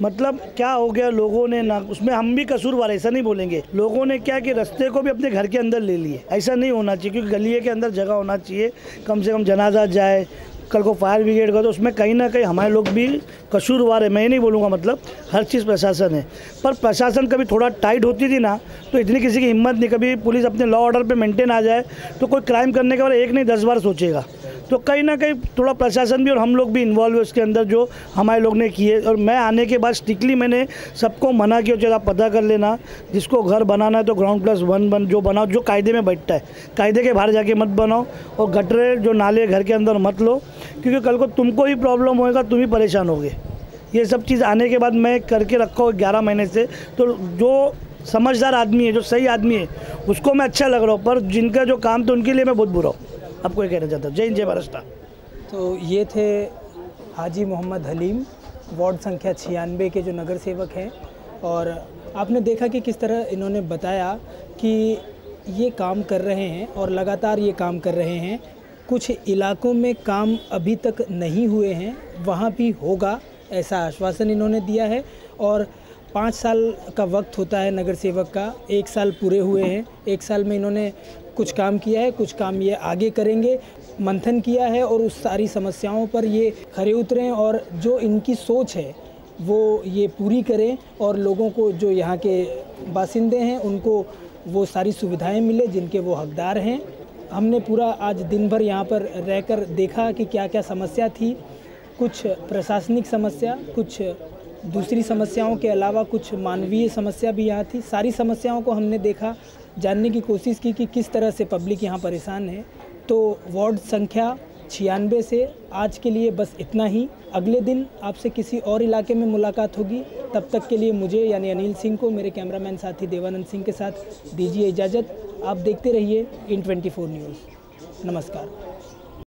मतलब क्या हो गया, लोगों ने ना, उसमें हम भी कसूरवार, ऐसा नहीं बोलेंगे, लोगों ने क्या कि रास्ते को भी अपने घर के अंदर ले लिए। ऐसा नहीं होना चाहिए, क्योंकि गलिए के अंदर जगह होना चाहिए, कम से कम जनाजा जाए, कल को फायर ब्रिगेड का, तो उसमें कहीं ना कहीं हमारे लोग भी कसूरवार है। मैं नहीं बोलूँगा, मतलब हर चीज़ प्रशासन है, पर प्रशासन कभी थोड़ा टाइट होती थी ना तो इतनी किसी की हिम्मत नहीं, कभी पुलिस अपने लॉ ऑर्डर पे मेंटेन आ जाए तो कोई क्राइम करने के बाद एक नहीं 10 बार सोचेगा। तो कहीं ना कहीं थोड़ा प्रशासन भी और हम लोग भी इन्वॉल्व है उसके अंदर, जो हमारे लोग ने किए। और मैं आने के बाद स्ट्रिक्टली मैंने सबको मना किया, चलो आप पता कर लेना, जिसको घर बनाना है तो ग्राउंड+1 जो बनाओ, जो कायदे में बैठता है, कायदे के बाहर जाके मत बनाओ, और गटरे जो नाले घर के अंदर मत लो, क्योंकि कल को तुमको ही प्रॉब्लम होएगा, तुम ही परेशान होगे। ये सब चीज़ आने के बाद मैं करके रखा हूँ 11 महीने से। तो जो समझदार आदमी है, जो सही आदमी है, उसको मैं अच्छा लग रहा हूँ, पर जिनका जो काम था उनके लिए मैं बहुत बुरा हूँ। आपको ये कहना चाहता हूँ। जय हिंद, जय महाराष्ट्र। तो ये थे हाजी मोहम्मद हलीम, वार्ड संख्या 96 के जो नगर सेवक हैं। और आपने देखा कि किस तरह इन्होंने बताया कि ये काम कर रहे हैं और लगातार ये काम कर रहे हैं। कुछ इलाकों में काम अभी तक नहीं हुए हैं, वहाँ भी होगा, ऐसा आश्वासन इन्होंने दिया है। और 5 साल का वक्त होता है नगर सेवक का, 1 साल पूरे हुए हैं। 1 साल में इन्होंने कुछ काम किया है, कुछ काम ये आगे करेंगे, मंथन किया है और उस सारी समस्याओं पर ये खरे उतरें और जो इनकी सोच है वो ये पूरी करें और लोगों को, जो यहाँ के बासिंदे हैं, उनको वो सारी सुविधाएं मिले जिनके वो हकदार हैं। हमने पूरा आज दिन भर यहाँ पर रहकर देखा कि क्या क्या समस्या थी। कुछ प्रशासनिक समस्या, कुछ दूसरी समस्याओं के अलावा कुछ मानवीय समस्या भी यहाँ थी। सारी समस्याओं को हमने देखा, जानने की कोशिश की कि किस तरह से पब्लिक यहाँ परेशान है। तो वार्ड संख्या 96 से आज के लिए बस इतना ही। अगले दिन आपसे किसी और इलाके में मुलाकात होगी। तब तक के लिए मुझे यानी अनिल सिंह को, मेरे कैमरामैन साथी देवानंद सिंह के साथ दीजिए इजाज़त। आप देखते रहिए IN24 न्यूज़। नमस्कार।